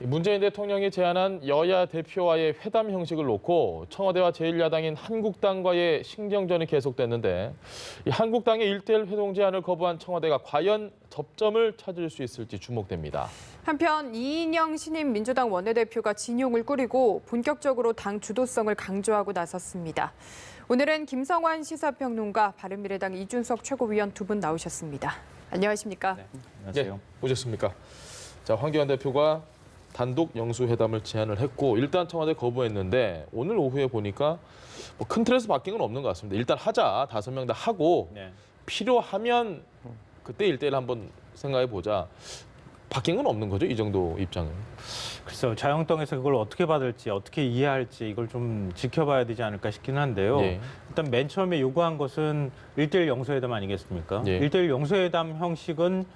문재인 대통령이 제안한 여야 대표와의 회담 형식을 놓고 청와대와 제1야당인 한국당과의 신경전이 계속됐는데 이 한국당의 1대1 회동 제안을 거부한 청와대가 과연 접점을 찾을 수 있을지 주목됩니다. 한편 이인영 신임 민주당 원내대표가 진용을 꾸리고 본격적으로 당 주도성을 강조하고 나섰습니다. 오늘은 김성환 시사평론가, 바른미래당 이준석 최고위원 두 분 나오셨습니다. 안녕하십니까? 네, 안녕하세요. 네, 오셨습니까? 자, 황교안 대표가 단독 영수회담을 제안을 했고 일단 청와대 거부했는데 오늘 오후에 보니까 뭐 큰 틀에서 바뀐 건 없는 것 같습니다. 일단 하자, 5명 다 하고 네. 필요하면 그때 1대1 한번 생각해 보자. 바뀐 건 없는 거죠, 이 정도 입장은. 글쎄요, 자유한국당에서 그걸 어떻게 받을지, 어떻게 이해할지 이걸 좀 지켜봐야 되지 않을까 싶긴 한데요. 예. 일단 맨 처음에 요구한 것은 1대1 영수회담 아니겠습니까? 예. 1대1 영수회담 형식은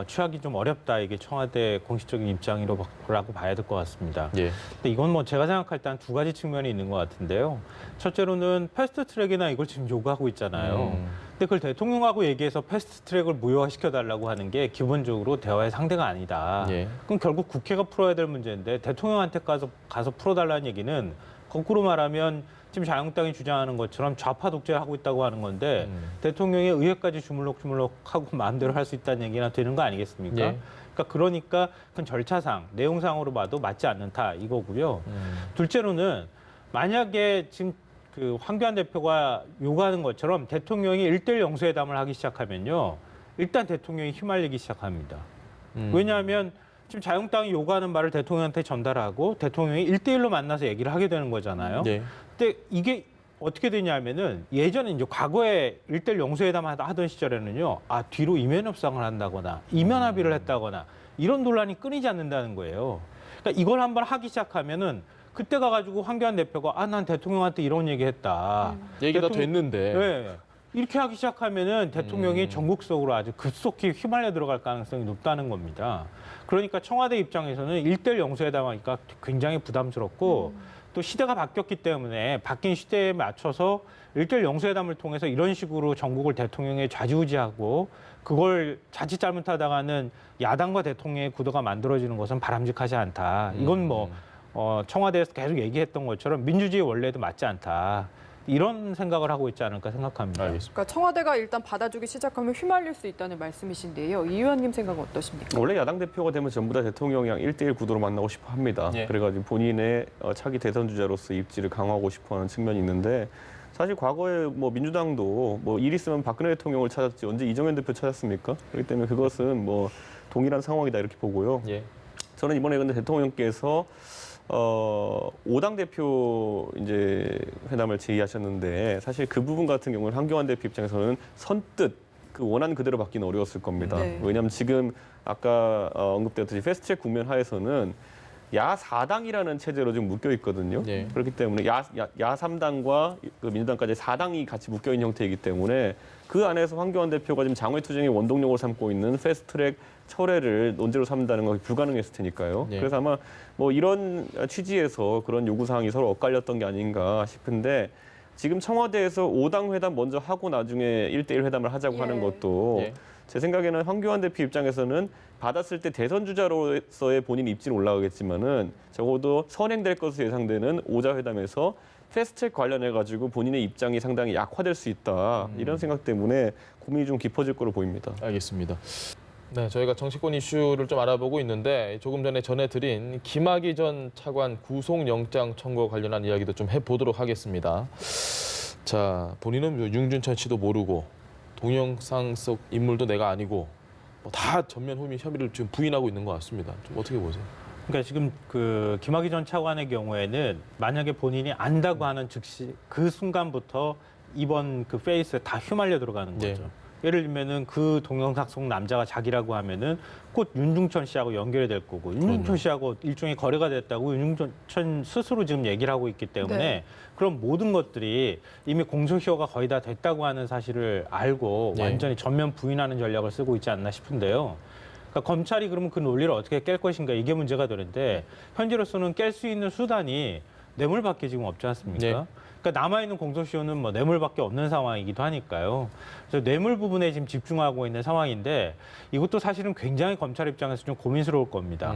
취하기 좀 어렵다. 이게 청와대 공식적인 입장이라고 봐야 될 것 같습니다. 예. 근데 이건 뭐 제가 생각할 때 한 두 가지 측면이 있는 것 같은데요. 첫째로는 패스트트랙이나 이걸 지금 요구하고 있잖아요. 근데 그걸 대통령하고 얘기해서 패스트트랙을 무효화시켜달라고 하는 게 기본적으로 대화의 상대가 아니다. 예. 그럼 결국 국회가 풀어야 될 문제인데 대통령한테 가서 풀어달라는 얘기는 거꾸로 말하면 지금 자유한국당이 주장하는 것처럼 좌파 독재를 하고 있다고 하는 건데 대통령이 의회까지 주물럭주물럭하고 마음대로 할 수 있다는 얘기나 되는 거 아니겠습니까? 예. 그러니까 그건 절차상, 내용상으로 봐도 맞지 않는다 이거고요. 둘째로는 만약에 지금 그 황교안 대표가 요구하는 것처럼 대통령이 1대1 영수회담을 하기 시작하면요. 일단 대통령이 휘말리기 시작합니다. 왜냐하면 지금 자유한국당이 요구하는 말을 대통령한테 전달하고 대통령이 1대1로 만나서 얘기를 하게 되는 거잖아요. 예. 근데 이게 어떻게 되냐면은 예전에 이제 과거에 1대1 영수회담 하던 시절에는요. 뒤로 이면 협상을 한다거나 이면 합의를 했다거나 이런 논란이 끊이지 않는다는 거예요. 그러니까 이걸 한번 하기 시작하면은 그때 가가지고 황교안 대표가 난 대통령한테 이런 얘기했다. 얘기가 됐는데. 네. 이렇게 하기 시작하면은 대통령이 전국적으로 아주 급속히 휘말려 들어갈 가능성이 높다는 겁니다. 그러니까 청와대 입장에서는 1대1 영수회담하기가 굉장히 부담스럽고 또 시대가 바뀌었기 때문에 바뀐 시대에 맞춰서 1대1 영수회담을 통해서 이런 식으로 전국을 대통령에 좌지우지하고 그걸 자칫 잘못하다가는 야당과 대통령의 구도가 만들어지는 것은 바람직하지 않다. 이건 뭐 청와대에서 계속 얘기했던 것처럼 민주주의 원래도 맞지 않다. 이런 생각을 하고 있지 않을까 생각합니다. 알겠습니다. 그러니까 청와대가 일단 받아주기 시작하면 휘말릴 수 있다는 말씀이신데요. 이 의원님 생각은 어떠십니까? 원래 야당 대표가 되면 전부 다 대통령이랑 1대1 구도로 만나고 싶어 합니다. 예. 그래가지고 본인의 차기 대선 주자로서 입지를 강화하고 싶어하는 측면이 있는데 사실 과거에 뭐 민주당도 뭐 일 있으면 박근혜 대통령을 찾았지 언제 이정현 대표 찾았습니까? 그렇기 때문에 그것은 뭐 동일한 상황이다 이렇게 보고요. 예. 저는 이번에 근데 대통령께서 5당 대표 이제 회담을 제의하셨는데 사실 그 부분 같은 경우는 황교안 대표 입장에서는 선뜻 그 원한 그대로 받기는 어려웠을 겁니다. 네. 왜냐하면 지금 아까 언급되었듯이 패스트트랙 국면 하에서는 야 4당이라는 체제로 지금 묶여 있거든요. 네. 그렇기 때문에 야 3당과 그 민주당까지 4당이 같이 묶여 있는 형태이기 때문에 그 안에서 황교안 대표가 지금 장외투쟁의 원동력으로 삼고 있는 패스트트랙 철회를 논제로 삼는다는 건 불가능했을 테니까요. 네. 그래서 아마 뭐 이런 취지에서 그런 요구사항이 서로 엇갈렸던 게 아닌가 싶은데 지금 청와대에서 5당 회담 먼저 하고 나중에 1대1 회담을 하자고 예. 하는 것도 예. 제 생각에는 황교안 대표 입장에서는 받았을 때 대선 주자로서의 본인 입지는 올라가겠지만은 적어도 선행될 것으로 예상되는 5자 회담에서 패스트트랙 관련해 가지고 본인의 입장이 상당히 약화될 수 있다 이런 생각 때문에 고민이 좀 깊어질 거로 보입니다. 알겠습니다. 네, 저희가 정치권 이슈를 좀 알아보고 있는데 조금 전에 전해드린 김학의 전 차관 구속영장 청구 관련한 이야기도 좀 해보도록 하겠습니다. 자, 본인은 윤준천 씨도 모르고 동영상 속 인물도 내가 아니고 뭐 다 전면 혐의를 지금 부인하고 있는 것 같습니다. 좀 어떻게 보세요? 그러니까 지금 그 김학의 전 차관의 경우에는 만약에 본인이 안다고 하는 즉시 그 순간부터 이번 그 페이스에 다 휘말려 들어가는 거죠. 예. 예를 들면은 그 동영상 속 남자가 자기라고 하면은 곧 윤중천 씨하고 연결이 될 거고 윤중천 씨하고 일종의 거래가 됐다고 윤중천 스스로 지금 얘기를 하고 있기 때문에 네. 그런 모든 것들이 이미 공소시효가 거의 다 됐다고 하는 사실을 알고 예. 완전히 전면 부인하는 전략을 쓰고 있지 않나 싶은데요. 그러니까 검찰이 그러면 그 논리를 어떻게 깰 것인가 이게 문제가 되는데 현재로서는 깰 수 있는 수단이 뇌물밖에 지금 없지 않습니까? 네. 그러니까 남아있는 공소시효는 뭐 뇌물밖에 없는 상황이기도 하니까요. 그래서 뇌물 부분에 지금 집중하고 있는 상황인데 이것도 사실은 굉장히 검찰 입장에서 좀 고민스러울 겁니다.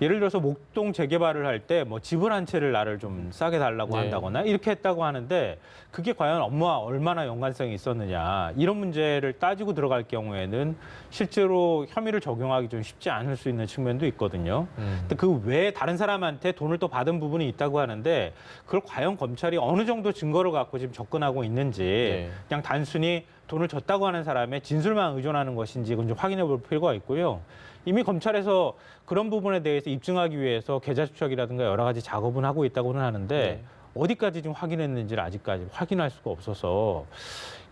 예를 들어서 목동 재개발을 할 때 뭐 집을 한 채를 나를 좀 싸게 달라고 네. 한다거나 이렇게 했다고 하는데 그게 과연 업무와 얼마나 연관성이 있었느냐 이런 문제를 따지고 들어갈 경우에는 실제로 혐의를 적용하기 좀 쉽지 않을 수 있는 측면도 있거든요. 근데 그 외에 다른 사람한테 돈을 또 받은 부분이 있다고 하는데 그걸 과연 검찰이 어느 정도 증거를 갖고 지금 접근하고 있는지 네. 그냥 단순히 돈을 줬다고 하는 사람의 진술만 의존하는 것인지 이건 좀 확인해 볼 필요가 있고요. 이미 검찰에서 그런 부분에 대해서 입증하기 위해서 계좌 추적이라든가 여러 가지 작업은 하고 있다고는 하는데 네. 어디까지 좀 확인했는지를 아직까지 확인할 수가 없어서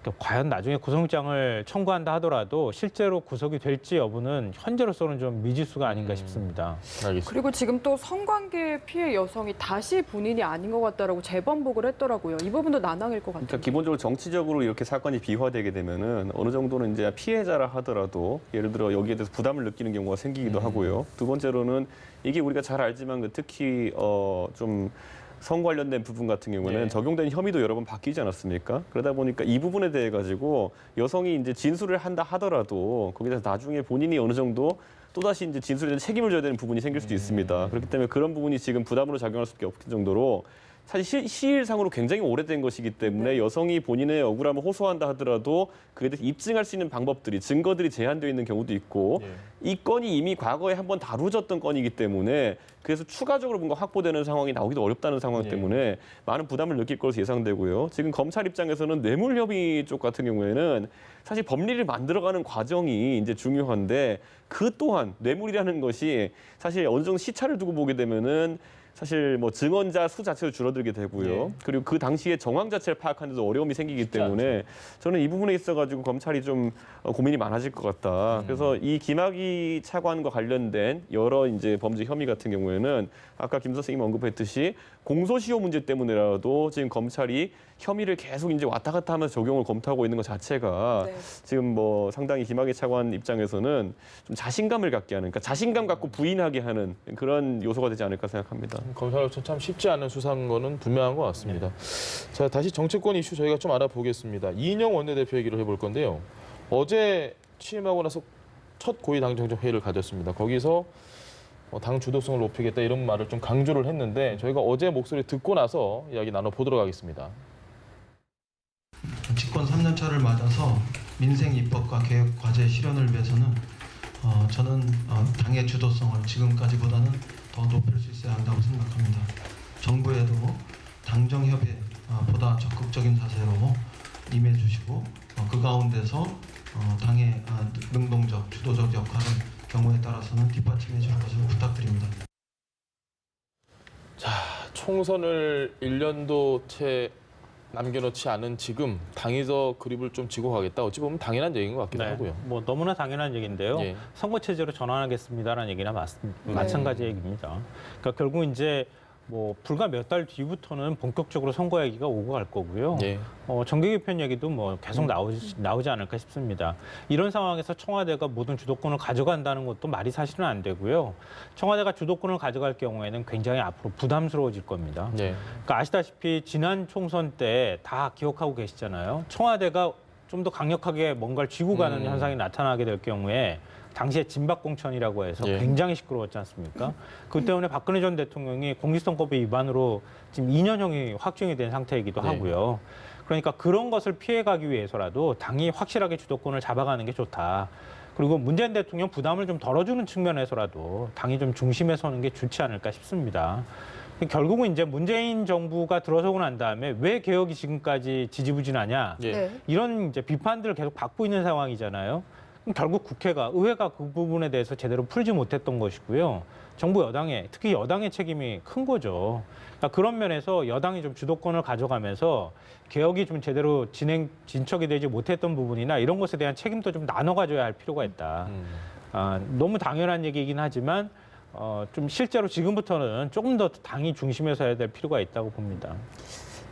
그러니까 과연 나중에 구속영장을 청구한다 하더라도 실제로 구속이 될지 여부는 현재로서는 좀 미지수가 아닌가 싶습니다. 알겠습니다. 그리고 지금 또 성관계 피해 여성이 다시 본인이 아닌 것 같다라고 재반복을 했더라고요. 이 부분도 난항일 것 같아요. 그러니까 기본적으로 정치적으로 이렇게 사건이 비화되게 되면은 어느 정도는 이제 피해자라 하더라도 예를 들어 여기에 대해서 부담을 느끼는 경우가 생기기도 하고요. 두 번째로는 이게 우리가 잘 알지만 그 특히 좀 성 관련된 부분 같은 경우는 네. 적용된 혐의도 여러 번 바뀌지 않았습니까? 그러다 보니까 이 부분에 대해 가지고 여성이 이제 진술을 한다 하더라도 거기에 대해서 나중에 본인이 어느 정도 또다시 이제 진술에 대한 책임을 져야 되는 부분이 생길 수도 있습니다. 그렇기 때문에 그런 부분이 지금 부담으로 작용할 수밖에 없을 정도로 사실 시일상으로 굉장히 오래된 것이기 때문에 여성이 본인의 억울함을 호소한다 하더라도 그에 대해서 입증할 수 있는 방법들이 증거들이 제한되어 있는 경우도 있고 이 건이 이미 과거에 한번 다루어졌던 건이기 때문에 그래서 추가적으로 뭔가 확보되는 상황이 나오기도 어렵다는 상황 때문에 많은 부담을 느낄 것으로 예상되고요. 지금 검찰 입장에서는 뇌물협의 쪽 같은 경우에는 사실 법리를 만들어가는 과정이 이제 중요한데 그 또한 뇌물이라는 것이 사실 어느 정도 시차를 두고 보게 되면은 사실 뭐 증언자 수 자체도 줄어들게 되고요. 그리고 그 당시에 정황 자체를 파악하는 데도 어려움이 생기기 때문에 저는 이 부분에 있어가지고 검찰이 좀 고민이 많아질 것 같다. 그래서 이 김학의 차관과 관련된 여러 이제 범죄 혐의 같은 경우에는 아까 김 선생님 언급했듯이 공소시효 문제 때문에라도 지금 검찰이 혐의를 계속 이제 왔다 갔다 하면서 적용을 검토하고 있는 것 자체가 네. 지금 뭐 상당히 김학의 차관 입장에서는 좀 자신감을 갖게 하는, 그러니까 자신감 갖고 부인하게 하는 그런 요소가 되지 않을까 생각합니다. 검사로서 참 쉽지 않은 수사인 거는 분명한 것 같습니다. 자, 다시 정치권 이슈 저희가 좀 알아보겠습니다. 이인영 원내대표 얘기를 해볼 건데요. 어제 취임하고 나서 첫 고위 당정적 회의를 가졌습니다. 거기서 당 주도성을 높이겠다 이런 말을 좀 강조를 했는데 저희가 어제 목소리 듣고 나서 이야기 나눠보도록 하겠습니다. 집권 3년 차를 맞아서 민생 입법과 개혁 과제 실현을 위해서는 저는 당의 주도성을 지금까지보다는 더 높일 수 있어야 한다고 생각합니다. 정부에도 당정협의에 보다 적극적인 자세로 임해주시고 그 가운데서 당의 능동적, 주도적 역할은 경우에 따라서는 뒷받침해 줄 것을 부탁드립니다. 자, 총선을 1년도 채 남겨놓지 않은 지금 당이 더 그립을 좀 지고 가겠다. 어찌 보면 당연한 얘기인 것 같기도 하고요. 뭐 너무나 당연한 얘기인데요. 예. 선거 체제로 전환하겠습니다라는 얘기나 마찬가지 얘기입니다. 그러니까 결국 이제 뭐 불과 몇 달 뒤부터는 본격적으로 선거 얘기가 오고 갈 거고요. 예. 정계 개편 얘기도 뭐 계속 나오지 않을까 싶습니다. 이런 상황에서 청와대가 모든 주도권을 가져간다는 것도 말이 사실은 안 되고요. 청와대가 주도권을 가져갈 경우에는 굉장히 앞으로 부담스러워질 겁니다. 예. 그러니까 아시다시피 지난 총선 때 다 기억하고 계시잖아요. 청와대가 좀 더 강력하게 뭔가를 쥐고 가는 현상이 나타나게 될 경우에 당시에 진박공천이라고 해서 예. 굉장히 시끄러웠지 않습니까? 그 때문에 박근혜 전 대통령이 공직선거법 위반으로 지금 2년형이 확정이 된 상태이기도 네. 하고요. 그러니까 그런 것을 피해가기 위해서라도 당이 확실하게 주도권을 잡아가는 게 좋다. 그리고 문재인 대통령 부담을 좀 덜어주는 측면에서라도 당이 좀 중심에 서는 게 좋지 않을까 싶습니다. 결국은 이제 문재인 정부가 들어서고 난 다음에 왜 개혁이 지금까지 지지부진하냐 예. 네. 이런 이제 비판들을 계속 받고 있는 상황이잖아요. 그럼 결국 의회가 그 부분에 대해서 제대로 풀지 못했던 것이고요. 정부 여당의 특히 여당의 책임이 큰 거죠. 그러니까 그런 면에서 여당이 좀 주도권을 가져가면서 개혁이 좀 제대로 진척이 되지 못했던 부분이나 이런 것에 대한 책임도 좀 나눠 가져야 할 필요가 있다. 너무 당연한 얘기이긴 하지만 좀 실제로 지금부터는 조금 더 당이 중심에 서야 될 필요가 있다고 봅니다.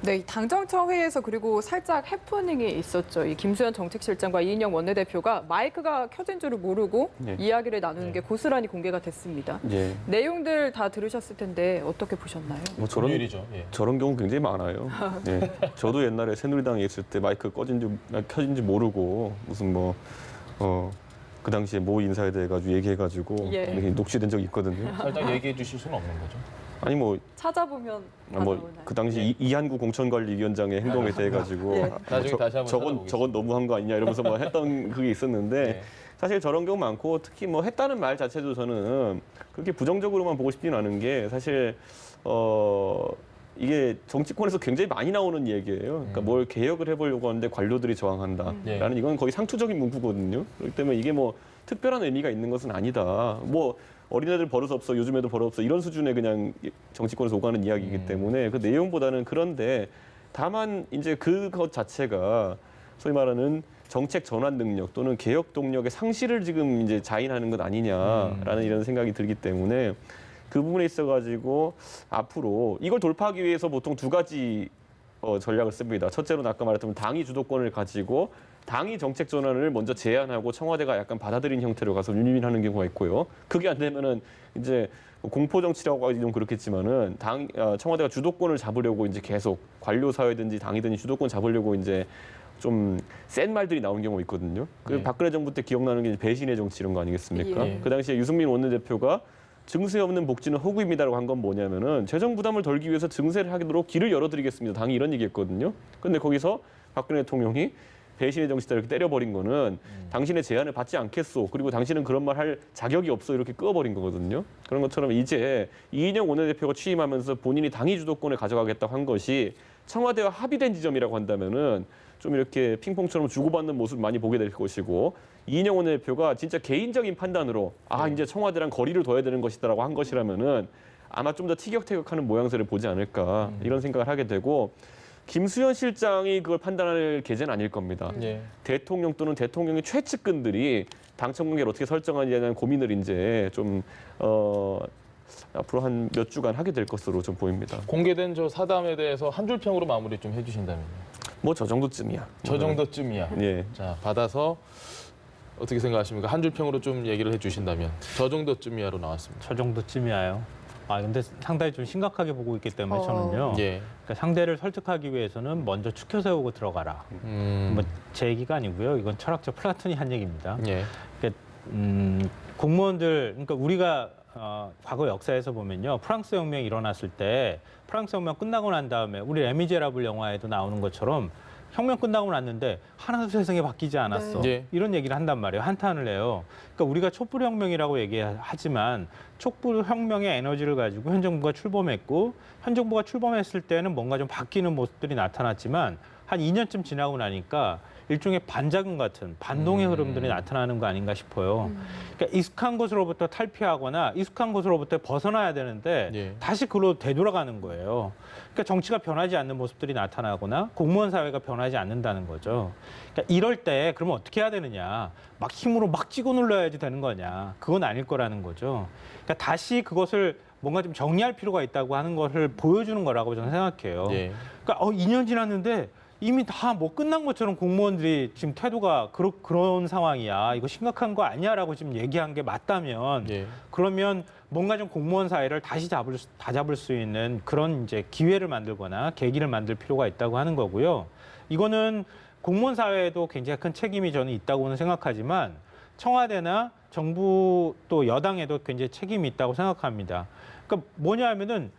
네, 이 당정청 회의에서 그리고 살짝 해프닝이 있었죠. 이 김수현 정책실장과 이인영 원내대표가 마이크가 켜진 줄을 모르고 네. 이야기를 나누는 게 고스란히 공개가 됐습니다. 예. 내용들 다 들으셨을 텐데 어떻게 보셨나요? 뭐 일이죠. 예. 저런 경우 굉장히 많아요. 예. 저도 옛날에 새누리당에 있을 때 마이크 켜진지 모르고 무슨 그 당시에 모 인사에 대해 가지고 얘기해가지고 예. 이렇게 녹취된 적이 있거든요. 살짝 얘기해 주실 수는 없는 거죠. 아니 찾아보면 다 나오나요? 그 당시 이한구 공천관리위원장의 행동에 대해 가지고 예. 나중에 다시 한번 찾아보겠습니다. 저건 너무한 거 아니냐 이러면서 했던 그게 있었는데 네. 사실 저런 경우 많고 특히 했다는 말 자체도 저는 그렇게 부정적으로만 보고 싶지는 않은 게 사실 이게 정치권에서 굉장히 많이 나오는 얘기예요. 그러니까 뭘 개혁을 해보려고 하는데 관료들이 저항한다라는 네. 이건 거의 상투적인 문구거든요. 그렇기 때문에 이게 특별한 의미가 있는 것은 아니다. 어린애들 버릇 없어, 요즘에도 버릇 없어 이런 수준의 그냥 정치권에서 오가는 이야기이기 때문에 그 내용보다는 그런데 다만 이제 그것 자체가 소위 말하는 정책 전환 능력 또는 개혁 동력의 상실을 지금 이제 자인하는 것 아니냐라는 이런 생각이 들기 때문에 그 부분에 있어가지고 앞으로 이걸 돌파하기 위해서 보통 두 가지 전략을 씁니다. 첫째로는 아까 말했던 당이 주도권을 가지고 당이 정책 전환을 먼저 제안하고 청와대가 약간 받아들인 형태로 가서 윈윈하는 경우가 있고요. 그게 안 되면은 이제 공포 정치라고 하기 좀 그렇겠지만은 청와대가 주도권을 잡으려고 이제 계속 관료 사회든지 당이든지 주도권 잡으려고 이제 좀 센 말들이 나오는 경우가 있거든요. 그 박근혜 정부 때 기억나는 게 배신의 정치 이런 거 아니겠습니까? 예. 그 당시에 유승민 원내대표가 증세 없는 복지는 허구입니다라고 한 건 뭐냐면은 재정 부담을 덜기 위해서 증세를 하도록 길을 열어드리겠습니다. 당이 이런 얘기했거든요. 그런데 거기서 박근혜 대통령이 배신의 정치다 이렇게 때려버린 거는 당신의 제안을 받지 않겠소. 그리고 당신은 그런 말 할 자격이 없어 이렇게 끄어버린 거거든요. 그런 것처럼 이제 이인영 원내대표가 취임하면서 본인이 당이 주도권을 가져가겠다고 한 것이 청와대와 합의된 지점이라고 한다면은 좀 이렇게 핑퐁처럼 주고받는 모습을 많이 보게 될 것이고 이인영 원내대표가 진짜 개인적인 판단으로 이제 청와대랑 거리를 둬야 되는 것이다라고 한 것이라면은 아마 좀 더 티격태격하는 모양새를 보지 않을까 이런 생각을 하게 되고 김수현 실장이 그걸 판단할 계제는 아닐 겁니다. 예. 대통령 또는 대통령의 최측근들이 당청 관계를 어떻게 설정하느냐에 대한 고민을 이제 좀 앞으로 한 몇 주간 하게 될 것으로 좀 보입니다. 공개된 저 사담에 대해서 한 줄 평으로 마무리 좀 해주신다면요. 저 정도쯤이야. 저 정도쯤이야. 예. 자, 받아서 어떻게 생각하십니까? 한 줄 평으로 좀 얘기를 해주신다면 저 정도쯤이야로 나왔습니다. 저 정도쯤이야요. 근데 상당히 좀 심각하게 보고 있기 때문에 저는요. 예. 그러니까 상대를 설득하기 위해서는 먼저 추켜 세우고 들어가라. 제 얘기가 아니고요. 이건 철학자 플라톤이 한 얘기입니다. 예. 그러니까, 공무원들, 그러니까 우리가 과거 역사에서 보면요. 프랑스 혁명이 일어났을 때 프랑스 혁명 끝나고 난 다음에 우리 레미제라블 영화에도 나오는 것처럼 혁명 끝나고 났는데 하나도 세상에 바뀌지 않았어. 네. 이런 얘기를 한단 말이에요. 한탄을 해요. 그러니까 우리가 촛불혁명이라고 얘기하지만 촛불혁명의 에너지를 가지고 현 정부가 출범했고 현 정부가 출범했을 때는 뭔가 좀 바뀌는 모습들이 나타났지만 한 2년쯤 지나고 나니까 일종의 반작용 같은 반동의 흐름들이 나타나는 거 아닌가 싶어요. 그러니까 익숙한 곳으로부터 탈피하거나 익숙한 곳으로부터 벗어나야 되는데 예. 다시 그로 되돌아가는 거예요. 그러니까 정치가 변하지 않는 모습들이 나타나거나 공무원 사회가 변하지 않는다는 거죠. 그러니까 이럴 때 그러면 어떻게 해야 되느냐. 막 힘으로 막 찍어 눌러야지 되는 거냐. 그건 아닐 거라는 거죠. 그러니까 다시 그것을 뭔가 좀 정리할 필요가 있다고 하는 것을 보여주는 거라고 저는 생각해요. 예. 그러니까 2년 지났는데 이미 다 끝난 것처럼 공무원들이 지금 태도가 그런 상황이야. 이거 심각한 거 아니야라고 지금 얘기한 게 맞다면 예. 그러면 뭔가 좀 공무원 사회를 다시 잡을 수 있는 그런 이제 기회를 만들거나 계기를 만들 필요가 있다고 하는 거고요. 이거는 공무원 사회에도 굉장히 큰 책임이 저는 있다고는 생각하지만 청와대나 정부 또 여당에도 굉장히 책임이 있다고 생각합니다. 그러니까 뭐냐 하면은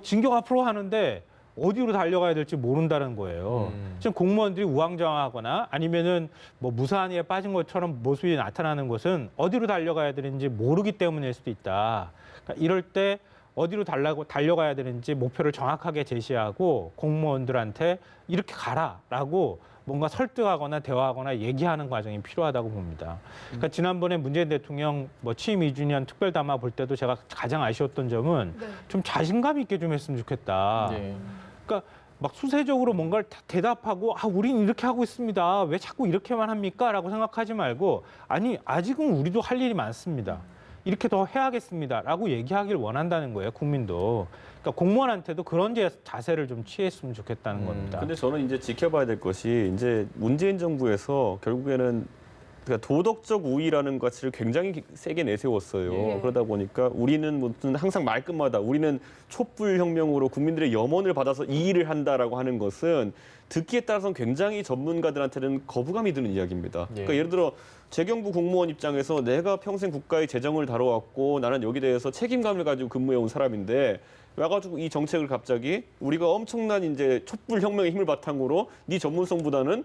진격 앞으로 하는데 어디로 달려가야 될지 모른다는 거예요. 지금 공무원들이 우왕좌왕하거나 아니면은 무사한 일에 빠진 것처럼 모습이 나타나는 것은 어디로 달려가야 되는지 모르기 때문일 수도 있다. 그러니까 이럴 때 어디로 달려가야 되는지 목표를 정확하게 제시하고 공무원들한테 이렇게 가라라고 뭔가 설득하거나 대화하거나 얘기하는 과정이 필요하다고 봅니다. 그러니까 지난번에 문재인 대통령 취임 2주년 특별 담화 볼 때도 제가 가장 아쉬웠던 점은 좀 자신감 있게 좀 했으면 좋겠다. 예. 그러니까 막 수세적으로 뭔가를 대답하고 우린 이렇게 하고 있습니다. 왜 자꾸 이렇게만 합니까? 라고 생각하지 말고 아직은 우리도 할 일이 많습니다. 이렇게 더 해야겠습니다라고 얘기하기를 원한다는 거예요, 국민도. 그러니까 공무원한테도 그런 자세를 좀 취했으면 좋겠다는 겁니다. 근데 저는 이제 지켜봐야 될 것이 이제 문재인 정부에서 결국에는 그러니까 도덕적 우위라는 가치를 굉장히 세게 내세웠어요. 예. 그러다 보니까 우리는 무슨 항상 말끝마다 우리는 촛불 혁명으로 국민들의 염원을 받아서 이 일을 한다라고 하는 것은 듣기에 따라서는 굉장히 전문가들한테는 거부감이 드는 이야기입니다. 그러니까 예를 들어 재경부 공무원 입장에서 내가 평생 국가의 재정을 다뤄왔고 나는 여기 대해서 책임감을 가지고 근무해온 사람인데 와가지고 이 정책을 갑자기 우리가 엄청난 이제 촛불 혁명의 힘을 바탕으로 네 전문성보다는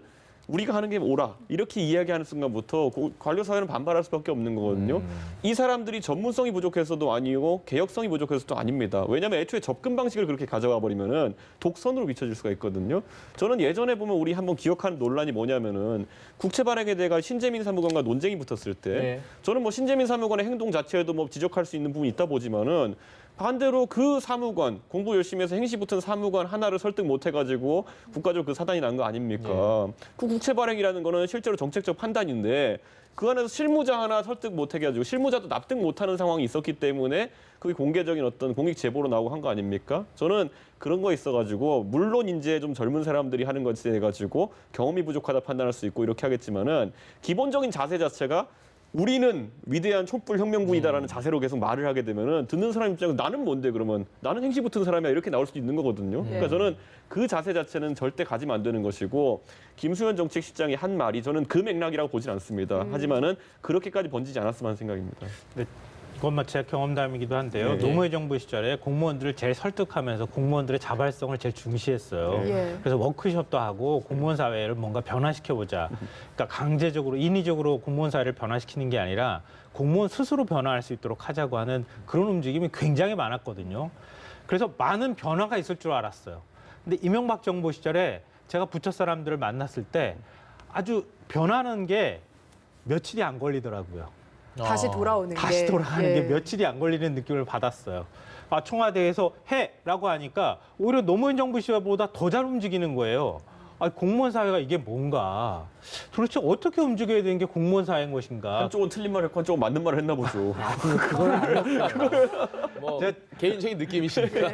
우리가 하는 게 옳아 이렇게 이야기하는 순간부터 관료 사회는 반발할 수밖에 없는 거거든요. 이 사람들이 전문성이 부족해서도 아니고 개혁성이 부족해서도 아닙니다. 왜냐하면 애초에 접근 방식을 그렇게 가져가 버리면은 독선으로 비춰질 수가 있거든요. 저는 예전에 보면 우리 한번 기억하는 논란이 뭐냐면은 국채 발행에 대해 신재민 사무관과 논쟁이 붙었을 때 저는 뭐 신재민 사무관의 행동 자체에도 뭐 지적할 수 있는 부분이 있다 보지만은 반대로 그 사무관, 공부 열심히 해서 행시 붙은 사무관 하나를 설득 못 해가지고 국가적으로 그 사단이 난 거 아닙니까? 그 국채 발행이라는 거는 실제로 정책적 판단인데 그 안에서 실무자 하나 설득 못 해가지고 실무자도 납득 못하는 상황이 있었기 때문에 그게 공개적인 어떤 공익 제보로 나오고 한 거 아닙니까? 저는 그런 거 있어가지고 물론 이제 좀 젊은 사람들이 하는 것에 대해 가지고 경험이 부족하다 판단할 수 있고 이렇게 하겠지만은 기본적인 자세 자체가 우리는 위대한 촛불 혁명군이다라는 자세로 계속 말을 하게 되면은 듣는 사람 입장에서 나는 뭔데 그러면 나는 행시 붙은 사람이야 이렇게 나올 수도 있는 거거든요. 그러니까 저는 그 자세 자체는 절대 가지면 안 되는 것이고 김수현 정책실장이 한 말이 저는 그 맥락이라고 보진 않습니다. 하지만은 그렇게까지 번지지 않았으면 하는 생각입니다. 그것만 제 경험담이기도 한데요. 노무현 정부 시절에 공무원들을 제일 설득하면서 공무원들의 자발성을 제일 중시했어요. 그래서 워크숍도 하고 공무원 사회를 뭔가 변화시켜보자. 그러니까 강제적으로 인위적으로 공무원 사회를 변화시키는 게 아니라 공무원 스스로 변화할 수 있도록 하자고 하는 그런 움직임이 굉장히 많았거든요. 그래서 많은 변화가 있을 줄 알았어요. 근데 이명박 정부 시절에 제가 부처 사람들을 만났을 때 아주 변하는 게 며칠이 안 걸리더라고요. 다시 돌아오는 다시 돌아가는 게 며칠이 안 걸리는 느낌을 받았어요. 아, 청와대에서 해라고 하니까 오히려 노무현 정부 시절보다 더 잘 움직이는 거예요. 아, 공무원 사회가 이게 뭔가 도대체 어떻게 움직여야 되는 게 공무원 사회인 것인가? 한쪽은 틀린 말을 했고 한쪽은 맞는 말을 했나 보죠. 그걸 알았어요. 뭐 개인적인 느낌이시니까.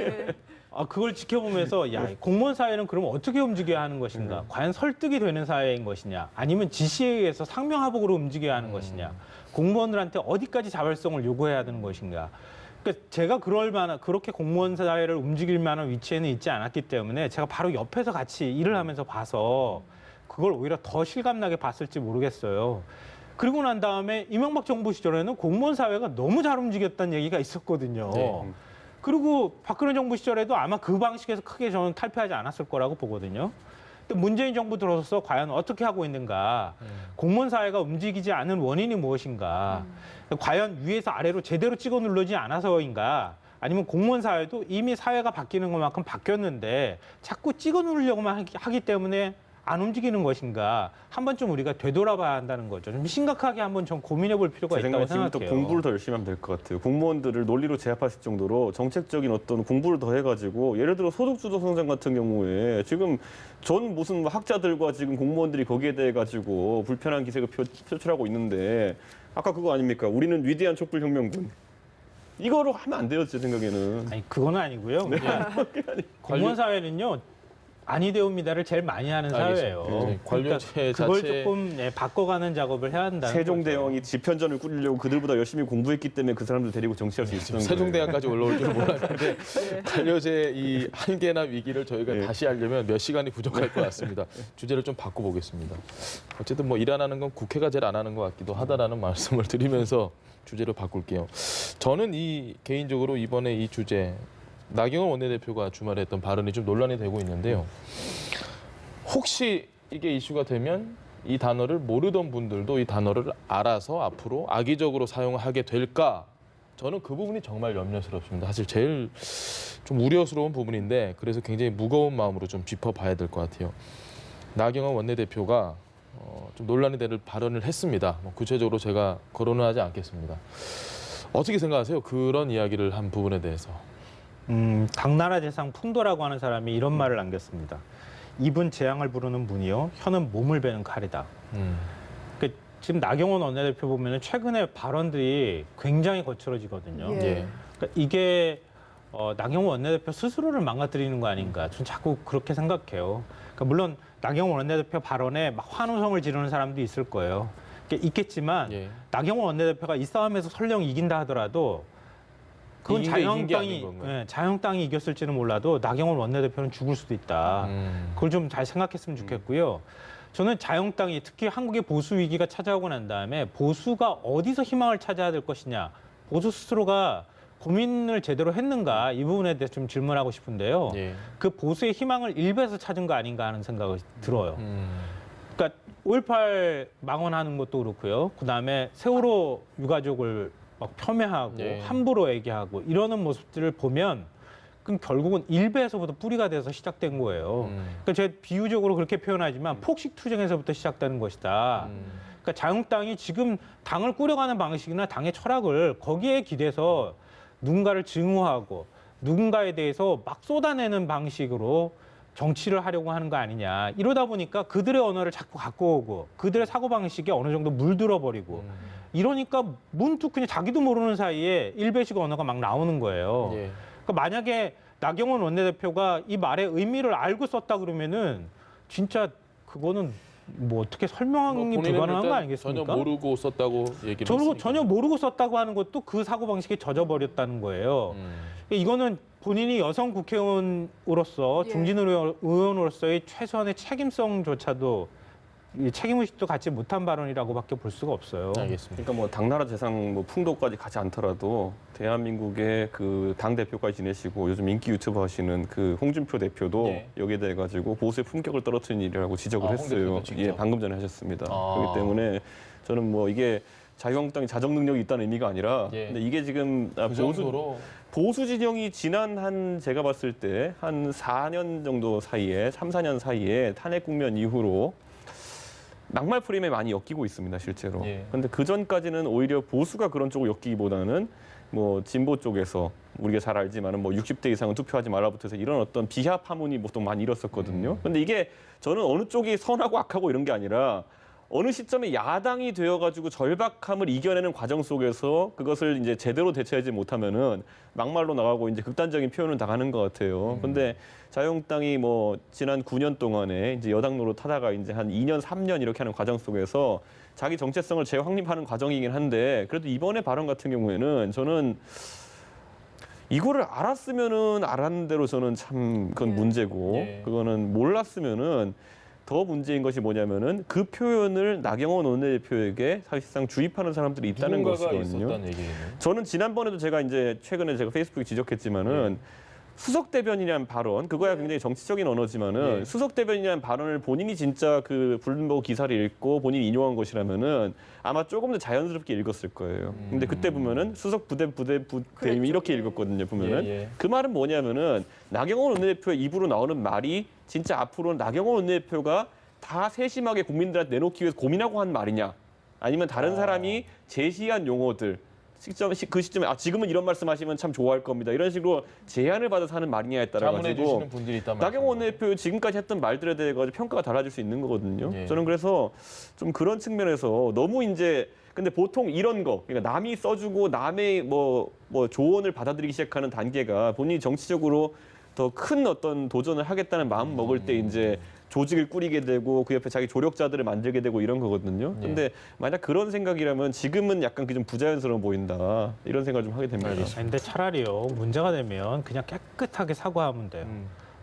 그걸 지켜보면서 야, 공무원 사회는 그럼 어떻게 움직여야 하는 것인가? 과연 설득이 되는 사회인 것이냐? 아니면 지시에 의해서 상명하복으로 움직여야 하는 것이냐? 공무원들한테 어디까지 자발성을 요구해야 되는 것인가? 그러니까 제가 그렇게 공무원 사회를 움직일 만한 위치에는 있지 않았기 때문에 제가 바로 옆에서 같이 일을 하면서 봐서 그걸 오히려 더 실감나게 봤을지 모르겠어요. 그리고 난 다음에 이명박 정부 시절에는 공무원 사회가 너무 잘 움직였다는 얘기가 있었거든요. 그리고 박근혜 정부 시절에도 아마 그 방식에서 크게 저는 탈피하지 않았을 거라고 보거든요. 근데 문재인 정부 들어서서 과연 어떻게 하고 있는가? 공무원 사회가 움직이지 않은 원인이 무엇인가? 과연 위에서 아래로 제대로 찍어 누르지 않아서인가? 아니면 공무원 사회도 이미 사회가 바뀌는 것만큼 바뀌었는데 자꾸 찍어 누르려고만 하기 때문에 안 움직이는 것인가? 한 번쯤 우리가 되돌아봐야 한다는 거죠. 좀 심각하게 한번 좀 고민해 볼 필요가 제 있다고 생각에 생각해요. 지금부터 공부를 더 열심히 하면 될 것 같아요. 공무원들을 논리로 제압하실 정도로 정책적인 어떤 공부를 더 해가지고 예를 들어 소득주도 성장 같은 경우에 지금 전 무슨 학자들과 지금 공무원들이 거기에 대해 가지고 불편한 기색을 표출하고 있는데 아까 그거 아닙니까? 우리는 위대한 촛불혁명군. 이거로 하면 안 돼요, 제 생각에는. 아니 그건 아니고요. 공무원 사회는요. 아니되옵니다를 제일 많이 하는 사회예요. 관료체 그걸 자체 조금 바꿔가는 작업을 해야 한다는 세종대왕이 집현전을 꾸리려고 그들보다 열심히 공부했기 때문에 그 사람들 데리고 정치할 수 있었던 거예요. 세종대왕까지 올라올 줄 몰랐는데 관료제 이 한계나 위기를 저희가 다시 하려면 몇 시간이 부족할 것 같습니다. 주제를 좀 바꿔보겠습니다. 어쨌든 뭐 일 안 하는 건 국회가 제일 안 하는 것 같기도 하다라는 말씀을 드리면서 주제를 바꿀게요. 저는 개인적으로 이번에 이 주제 나경원 원내대표가 주말에 했던 발언이 좀 논란이 되고 있는데요. 혹시 이게 이슈가 되면 이 단어를 모르던 분들도 이 단어를 알아서 앞으로 악의적으로 사용하게 될까? 저는 그 부분이 정말 염려스럽습니다. 사실 제일 좀 우려스러운 부분인데 그래서 굉장히 무거운 마음으로 좀 짚어봐야 될 것 같아요. 나경원 원내대표가 좀 논란이 될 발언을 했습니다. 구체적으로 제가 거론은 하지 않겠습니다. 어떻게 생각하세요? 그런 이야기를 한 부분에 대해서. 당나라 재상 풍도라고 하는 사람이 이런 말을 남겼습니다. 입은 재앙을 부르는 문이요, 혀는 몸을 베는 칼이다. 지금 나경원 원내대표 보면은 최근에 발언들이 굉장히 거칠어지거든요. 예. 예. 그러니까 이게 나경원 원내대표 스스로를 망가뜨리는 거 아닌가. 저는 자꾸 그렇게 생각해요. 그러니까 물론 나경원 원내대표 발언에 막 환호성을 지르는 사람도 있을 거예요. 그러니까 있겠지만 예. 나경원 원내대표가 이 싸움에서 설령 이긴다 하더라도 그건 이긴 게 아닌 자유한국당이 건가요? 자유한국당이 이겼을지는 몰라도 나경원 원내대표는 죽을 수도 있다. 그걸 좀 잘 생각했으면 좋겠고요. 저는 자유한국당이 특히 한국의 보수 위기가 찾아오고 난 다음에 보수가 어디서 희망을 찾아야 될 것이냐. 보수 스스로가 고민을 제대로 했는가 이 부분에 대해서 좀 질문하고 싶은데요. 예. 그 보수의 희망을 일부에서 찾은 거 아닌가 하는 생각이 들어요. 그러니까 5.18 망언하는 것도 그렇고요. 그다음에 세월호 유가족을 막 폄훼하고 예. 함부로 얘기하고 이러는 모습들을 보면 그럼 결국은 일베에서부터 뿌리가 돼서 시작된 거예요. 그러니까 제가 비유적으로 그렇게 표현하지만 폭식 투쟁에서부터 시작되는 것이다. 그러니까 자유한국당이 지금 당을 꾸려가는 방식이나 당의 철학을 거기에 기대서 누군가를 증오하고 누군가에 대해서 막 쏟아내는 방식으로 정치를 하려고 하는 거 아니냐. 이러다 보니까 그들의 언어를 자꾸 갖고 오고 그들의 사고방식에 어느 정도 물들어 버리고 이러니까 문득 그냥 자기도 모르는 사이에 일베식 언어가 막 나오는 거예요. 예. 그러니까 만약에 나경원 원내대표가 이 말의 의미를 알고 썼다 그러면은 진짜 그거는 뭐 어떻게 설명이 본인은 불가능한 거 일단 아니겠습니까? 전혀 모르고 썼다고 얘기를 저는 했으니까. 전혀 모르고 썼다고 하는 것도 그 사고방식에 젖어버렸다는 거예요. 이거는 본인이 여성 국회의원으로서 예. 중진 의원으로서의 최소한의 책임성조차도 이 책임의식도 갖지 못한 발언이라고밖에 볼 수가 없어요. 알겠습니다. 그러니까 뭐 당나라 재상 뭐 풍도까지 가지 않더라도 대한민국의 그 당 대표까지 지내시고 요즘 인기 유튜버 하시는 그 홍준표 대표도 예. 여기에 대해 가지고 보수의 품격을 떨어뜨린 일이라고 지적을 아, 홍 했어요. 대표도 직접? 예, 방금 전에 하셨습니다. 아. 그렇기 때문에 저는 뭐 이게 자유한국당이 자정 능력이 있다는 의미가 아니라 예. 근데 이게 지금 그 정도로 보수 진영이 지난 한 제가 봤을 때 한 4년 정도 사이에 3, 4년 사이에 탄핵 국면 이후로 낙말 프레임에 많이 엮이고 있습니다, 실제로. 예. 근데 그 전까지는 오히려 보수가 그런 쪽으로 엮이기보다는 뭐 진보 쪽에서 우리가 잘 알지만은 뭐 60대 이상은 투표하지 말라부터 해서 이런 어떤 비하 파문이 보통 많이 일었었거든요. 근데 이게 저는 어느 쪽이 선하고 악하고 이런 게 아니라 어느 시점에 야당이 되어가지고 절박함을 이겨내는 과정 속에서 그것을 이제 제대로 대처하지 못하면은 막말로 나가고 이제 극단적인 표현을 당하는 것 같아요. 근데 자유한국당이 뭐 지난 9년 동안에 이제 여당 노릇하다가 이제 한 2년, 3년 이렇게 하는 과정 속에서 자기 정체성을 재확립하는 과정이긴 한데 그래도 이번에 발언 같은 경우에는 저는 이거를 알았으면은 알았는 대로 저는 참 그건 예. 문제고 예. 그거는 몰랐으면은 더 문제인 것이 뭐냐면은 그 표현을 나경원 원내대표에게 사실상 주입하는 사람들이 있다는 누군가가 것이거든요. 있었다는 얘기네요. 저는 지난번에도 제가 이제 최근에 제가 페이스북에 지적했지만은 수석 대변인이라는 발언 그거야 굉장히 정치적인 언어지만은 예. 수석 대변인이라는 발언을 본인이 진짜 그 블룸버그 기사를 읽고 본인이 인용한 것이라면은 아마 조금 더 자연스럽게 읽었을 거예요. 근데 그때 보면은 수석 부대임 그랬죠. 이렇게 예. 읽었거든요. 보면은 예, 예. 그 말은 뭐냐면은 나경원 원내대표의 입으로 나오는 말이 진짜 앞으로 나경원 원내대표가 다 세심하게 국민들한테 내놓기 위해서 고민하고 한 말이냐 아니면 다른 사람이 제시한 용어들 그 시점에 지금은 이런 말씀하시면 참 좋아할 겁니다. 이런 식으로 제안을 받아서 하는 말이냐에 따라 자문해 가지고 주시는 분들이 있단 말이에요. 나경원 원내대표 지금까지 했던 말들에 대해 가지고 평가가 달라질 수 있는 거거든요. 예. 저는 그래서 좀 그런 측면에서 너무 이제 근데 보통 이런 거 그러니까 남이 써주고 남의 뭐 조언을 받아들이기 시작하는 단계가 본인이 정치적으로 더 큰 어떤 도전을 하겠다는 마음 먹을 때 이제 조직을 꾸리게 되고 그 옆에 자기 조력자들을 만들게 되고 이런 거거든요. 예. 근데 만약 그런 생각이라면 지금은 약간 좀 부자연스러워 보인다. 이런 생각을 좀 하게 됩니다. 알겠습니다. 근데 차라리요 문제가 되면 그냥 깨끗하게 사과하면 돼요.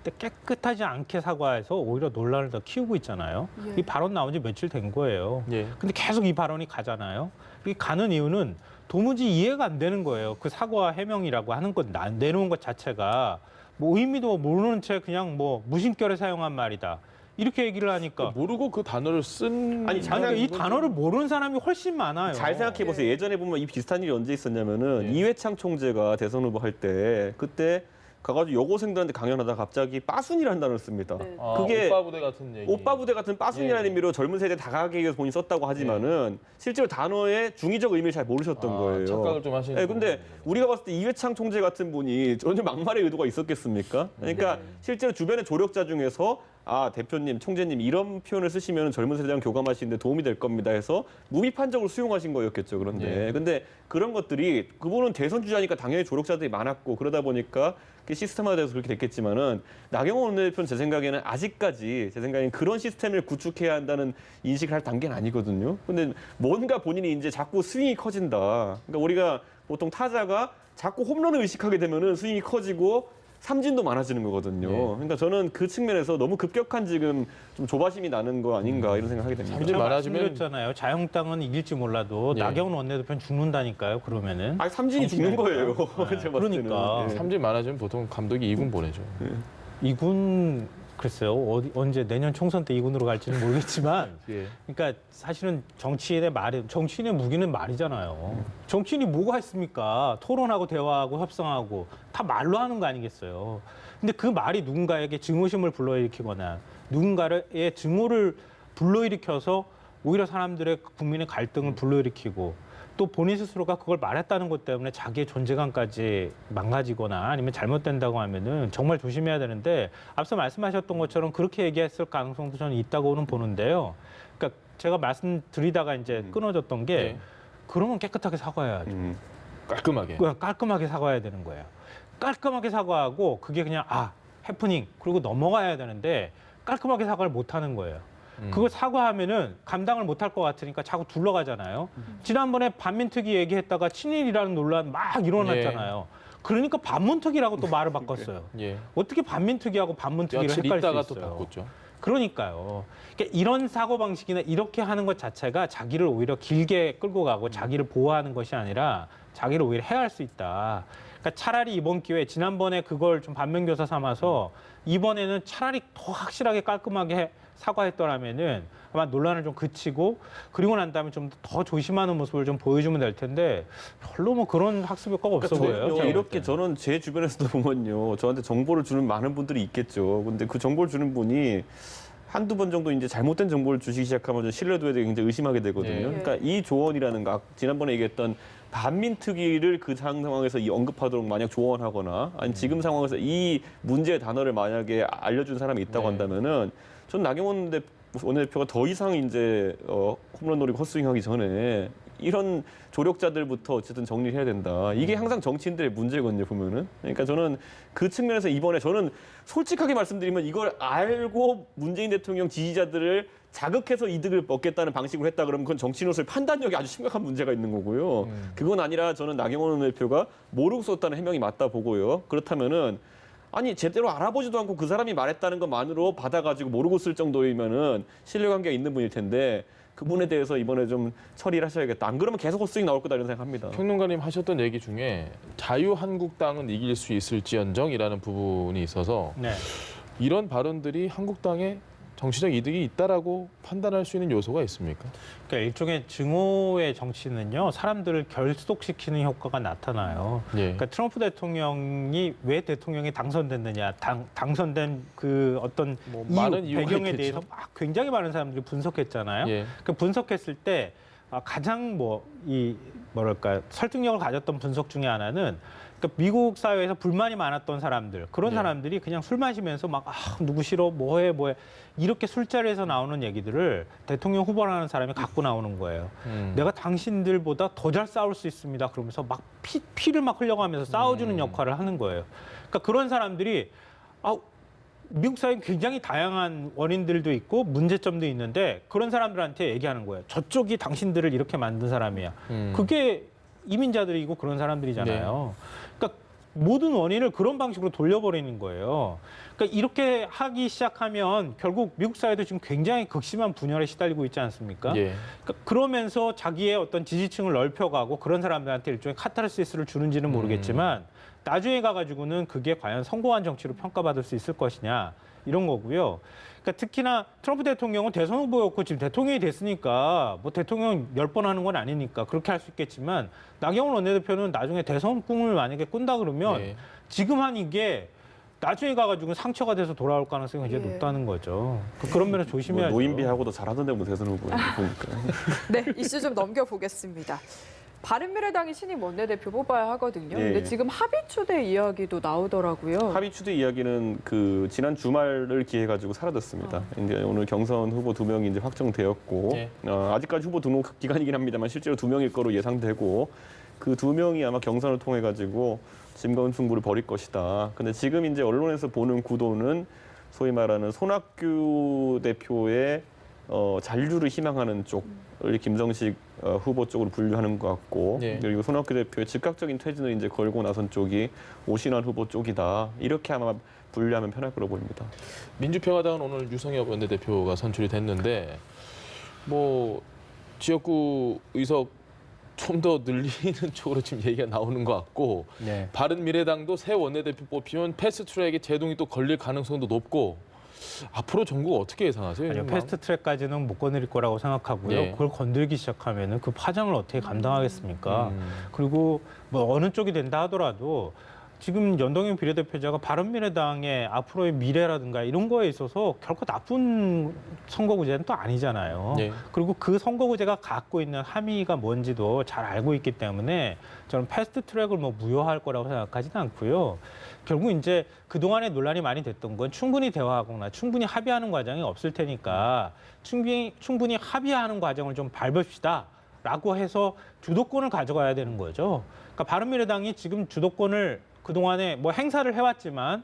근데 깨끗하지 않게 사과해서 오히려 논란을 더 키우고 있잖아요. 예. 이 발언 나온 지 며칠 된 거예요. 예. 근데 계속 이 발언이 가잖아요. 이 가는 이유는 도무지 이해가 안 되는 거예요. 그 사과 해명이라고 하는 것 내놓은 것 자체가 뭐 의미도 모르는 채 그냥 뭐 무심결에 사용한 말이다. 이렇게 얘기를 하니까 모르고 그 단어를 쓴 아니, 그러니까 이 건 단어를 모르는 사람이 훨씬 많아요. 잘 생각해 보세요. 예전에 보면 이 비슷한 일이 언제 있었냐면은 이회창 총재가 대선 후보 할 때 그때 가가지고 여고생들한테 강연하다가 갑자기 빠순이라는 단어를 씁니다. 네. 아, 그게 오빠 부대 같은 얘기. 오빠 부대 같은 빠순이라는 예. 의미로 젊은 세대에 다가가기 위해서 본인이 썼다고 하지만은 실제로 단어의 중의적 의미를 잘 모르셨던 거예요. 착각을 좀 하시는. 네, 근데 거군요. 우리가 봤을 때 이회창 총재 같은 분이 전혀 막말의 의도가 있었겠습니까? 그러니까 실제로 주변의 조력자 중에서 아 대표님, 총재님 이런 표현을 쓰시면 젊은 세대랑 교감하시는데 도움이 될 겁니다 해서 무비판적으로 수용하신 거였겠죠. 그런데 예. 근데 그런 것들이 그분은 대선 주자니까 당연히 조력자들이 많았고 그러다 보니까 그게 시스템화돼서 그렇게 됐겠지만은 나경원 원내대표는 제 생각에는 아직까지 제 생각에는 그런 시스템을 구축해야 한다는 인식을 할 단계는 아니거든요. 근데 뭔가 본인이 이제 자꾸 스윙이 커진다. 그러니까 우리가 보통 타자가 자꾸 홈런을 의식하게 되면은 스윙이 커지고 삼진도 많아지는 거거든요. 네. 그러니까 저는 그 측면에서 너무 급격한 지금 좀 조바심이 나는 거 아닌가 이런 생각하게 됩니다. 삼진 제가 많아지면- 말씀드렸잖아요. 자유한국당은 이길지 몰라도 예. 나경원 원내대표는 죽는다니까요. 그러면은. 아니 삼진이 죽는 거예요. 네. 제가 봤을 때는. 그러니까. 예. 삼진 많아지면 보통 감독이 2군 보내죠. 이군 글쎄요. 언제 내년 총선 때 이군으로 갈지는 모르겠지만 예. 그러니까 사실은 정치인의 무기는 말이잖아요. 정치인이 뭐가 있습니까? 토론하고 대화하고 협상하고 다 말로 하는 거 아니겠어요. 근데 그 말이 누군가에게 증오심을 불러일으키거나 누군가의 증오를 불러일으켜서 오히려 사람들의 국민의 갈등을 불러일으키고 또 본인 스스로가 그걸 말했다는 것 때문에 자기의 존재감까지 망가지거나 아니면 잘못된다고 하면은 정말 조심해야 되는데 앞서 말씀하셨던 것처럼 그렇게 얘기했을 가능성도 저는 있다고는 보는데요. 그러니까 제가 말씀드리다가 이제 끊어졌던 게 네. 그러면 깨끗하게 사과해야죠. 깔끔하게. 그냥 깔끔하게 사과해야 되는 거예요. 깔끔하게 사과하고 그게 그냥 해프닝 그리고 넘어가야 되는데 깔끔하게 사과를 못 하는 거예요. 그걸 사과하면은 감당을 못 할 것 같으니까 자꾸 둘러가잖아요. 지난번에 반민특위 얘기했다가 친일이라는 논란 막 일어났잖아요. 그러니까 반문특위라고 또 말을 바꿨어요. 예. 어떻게 반민특위하고 반문특위를 며칠 헷갈릴 있다가 수 또 있어요. 바꿨죠. 그러니까요. 그러니까 이런 사고 방식이나 이렇게 하는 것 자체가 자기를 오히려 길게 끌고 가고 자기를 보호하는 것이 아니라 자기를 오히려 해할 수 있다. 그러니까 차라리 이번 기회에 지난번에 그걸 좀 반면교사 삼아서 이번에는 차라리 더 확실하게 깔끔하게 사과했더라면은 아마 논란을 좀 그치고 그리고 난 다음에 좀 더 조심하는 모습을 좀 보여주면 될 텐데 별로 뭐 그런 학습 효과가 없어 보여요. 저는요, 제가 볼 이렇게 때는. 저는 제 주변에서도 보면요. 저한테 정보를 주는 많은 분들이 있겠죠. 근데 그 정보를 주는 분이 한두 번 정도 이제 잘못된 정보를 주시기 시작하면 좀 신뢰도에 대해 굉장히 의심하게 되거든요. 예. 그러니까 이 조언이라는 거, 지난번에 얘기했던 반민특위를 그 상황에서 언급하도록 만약 조언하거나 아니 지금 상황에서 이 문제의 단어를 만약에 알려준 사람이 있다고 네. 한다면은 전 나경원 원내대표가 더 이상 이제 홈런 노리고 헛스윙하기 전에 이런 조력자들부터 어쨌든 정리를 해야 된다. 이게 항상 정치인들의 문제거든요, 보면은. 그러니까 저는 그 측면에서 이번에 저는 솔직하게 말씀드리면 이걸 알고 문재인 대통령 지지자들을 자극해서 이득을 얻겠다는 방식으로 했다 그러면 그건 정치인으로서의 판단력이 아주 심각한 문제가 있는 거고요. 그건 아니라 저는 나경원 원내대표가 모르고 썼다는 해명이 맞다 보고요. 그렇다면은 아니 제대로 알아보지도 않고 그 사람이 말했다는 것만으로 받아가지고 모르고 쓸 정도이면은 신뢰관계가 있는 분일 텐데 그분에 대해서 이번에 좀 처리를 하셔야겠다. 안 그러면 계속 헛스윙 나올 거다 이런 생각합니다. 평론가님 하셨던 얘기 중에 자유한국당은 이길 수 있을지언정이라는 부분이 있어서 네. 이런 발언들이 한국당에 정치적 이득이 있다라고 판단할 수 있는 요소가 있습니까? 그러니까 일종의 증오의 정치는요 사람들을 결속시키는 효과가 나타나요. 예. 그러니까 트럼프 대통령이 왜 대통령이 당선됐느냐, 당선된 그 어떤 뭐 이유, 많은 이유가 배경에 있겠죠. 대해서 막 굉장히 많은 사람들이 분석했잖아요. 예. 그 분석했을 때 가장 뭐랄까 설득력을 가졌던 분석 중에 하나는 그러니까 미국 사회에서 불만이 많았던 사람들 그런 네. 사람들이 그냥 술 마시면서 막 누구 싫어 뭐해 이렇게 술자리에서 나오는 얘기들을 대통령 후보라는 사람이 갖고 나오는 거예요. 내가 당신들보다 더 잘 싸울 수 있습니다. 그러면서 막 피를 막 흘려가면서 싸워주는 역할을 하는 거예요. 그러니까 그런 사람들이 미국 사회에 굉장히 다양한 원인들도 있고 문제점도 있는데 그런 사람들한테 얘기하는 거예요. 저쪽이 당신들을 이렇게 만든 사람이야. 그게 이민자들이고 그런 사람들이잖아요. 그러니까 모든 원인을 그런 방식으로 돌려버리는 거예요. 그러니까 이렇게 하기 시작하면 결국 미국 사회도 지금 굉장히 극심한 분열에 시달리고 있지 않습니까? 예. 그러니까 그러면서 자기의 어떤 지지층을 넓혀가고 그런 사람들한테 일종의 카타르시스를 주는지는 모르겠지만 나중에 가가지고는 그게 과연 성공한 정치로 평가받을 수 있을 것이냐 이런 거고요. 그러니까 특히나 트럼프 대통령은 대선 후보였고 지금 대통령이 됐으니까 뭐 대통령 10번 하는 건 아니니까 그렇게 할 수 있겠지만 나경원 원내대표는 나중에 대선 꿈을 만약에 꾼다 그러면 네. 지금 지금 한 이게 나중에 가가지고 상처가 돼서 돌아올 가능성이 굉장히 예. 높다는 거죠. 그런 면에서 뭐 조심해야죠. 노인비하고도 잘하던데 뭐 대선 후보 보니까. 네, 이슈 좀 넘겨보겠습니다. 바른미래당이 신임 원내대표 뽑아야 하거든요. 예. 근데 지금 합의 추대 이야기도 나오더라고요. 합의 추대 이야기는 그 지난 주말을 기해 가지고 사라졌습니다. 이제 오늘 경선 후보 2명이 이제 확정되었고 예. 아직까지 후보 등록 기간이긴 합니다만 실제로 2명일 거로 예상되고 그 2명이 아마 경선을 통해 가지고 진검승부를 벌일 것이다. 근데 지금 이제 언론에서 보는 구도는 소위 말하는 손학규 대표의 잔류를 희망하는 쪽을 김정식 후보 쪽으로 분류하는 것 같고 예. 그리고 손학규 대표의 즉각적인 퇴진을 이제 걸고 나선 쪽이 오신환 후보 쪽이다. 이렇게 아마 분류하면 편할 거로 보입니다. 민주평화당은 오늘 유성엽 원내대표가 선출이 됐는데 뭐 지역구 의석 좀 더 늘리는 쪽으로 지금 얘기가 나오는 것 같고 네. 바른미래당도 새 원내대표 뽑히면 패스트트랙에 제동이 또 걸릴 가능성도 높고 앞으로 전국 어떻게 예상하세요? 아니요, 이런 패스트트랙까지는 못 건드릴 거라고 생각하고요. 예. 그걸 건들기 시작하면은 그 파장을 어떻게 감당하겠습니까? 그리고 뭐 어느 쪽이 된다 하더라도 지금 연동형 비례대표자가 바른미래당의 앞으로의 미래라든가 이런 거에 있어서 결코 나쁜 선거구제는 또 아니잖아요. 예. 그리고 그 선거구제가 갖고 있는 함의가 뭔지도 잘 알고 있기 때문에 저는 패스트트랙을 뭐 무효할 거라고 생각하지는 않고요. 결국 이제 그동안에 논란이 많이 됐던 건 충분히 대화하거나 충분히 합의하는 과정이 없을 테니까 충분히 합의하는 과정을 좀 밟읍시다라고 해서 주도권을 가져가야 되는 거죠. 그러니까 바른미래당이 지금 주도권을 그동안에 뭐 행사를 해왔지만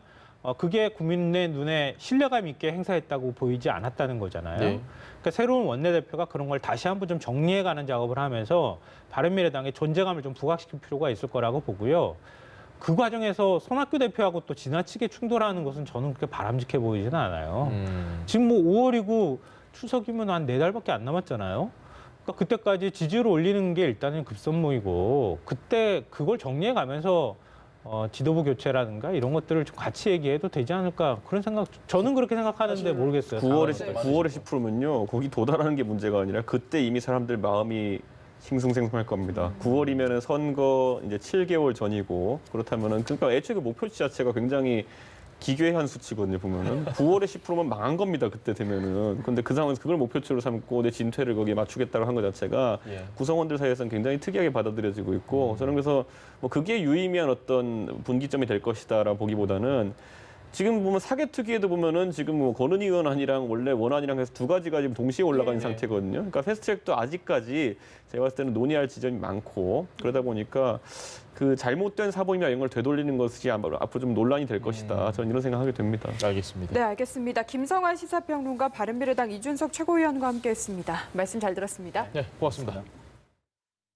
그게 국민의 눈에 신뢰감 있게 행사했다고 보이지 않았다는 거잖아요. 네. 그러니까 새로운 원내대표가 그런 걸 다시 한번 좀 정리해가는 작업을 하면서 바른미래당의 존재감을 좀 부각시킬 필요가 있을 거라고 보고요. 그 과정에서 손학규 대표하고 또 지나치게 충돌하는 것은 저는 그렇게 바람직해 보이지는 않아요. 지금 뭐 5월이고 추석이면 한 4달밖에 안 남았잖아요. 그러니까 그때까지 지지율을 올리는 게 일단은 급선무이고 그때 그걸 정리해 가면서 지도부 교체라든가 이런 것들을 좀 같이 얘기해도 되지 않을까 그런 생각 저는 그렇게 생각하는데 모르겠어요. 9월에 10%면요. 거기 도달하는 게 문제가 아니라 그때 이미 사람들 마음이 싱숭생숭할 겁니다. 9월이면은 선거 이제 7개월 전이고 그렇다면은 그러니까 애초에 그 목표치 자체가 굉장히 기괴한 수치거든요, 보면은. 9월에 10%면 망한 겁니다, 그때 되면은. 근데 그 상황에서 그걸 목표치로 삼고 내 진퇴를 거기에 맞추겠다고 한 것 자체가 예. 구성원들 사이에서는 굉장히 특이하게 받아들여지고 있고 저는 그래서 뭐 그게 유의미한 어떤 분기점이 될 것이다라고 보기보다는 지금 보면 사개특위에도 보면은 지금 뭐 권은희 의원안이랑 원래 원안이랑 해서 두 가지가 지금 동시에 올라가는 상태거든요. 그러니까 패스트트랙도 아직까지 제가 봤을 때는 논의할 지점이 많고 그러다 보니까 그 잘못된 사보임이나 이런 걸 되돌리는 것이 앞으로 좀 논란이 될 것이다. 저는 이런 생각하게 됩니다. 알겠습니다. 네, 알겠습니다. 김성환 시사평론가 바른미래당 이준석 최고위원과 함께했습니다. 말씀 잘 들었습니다. 네, 고맙습니다.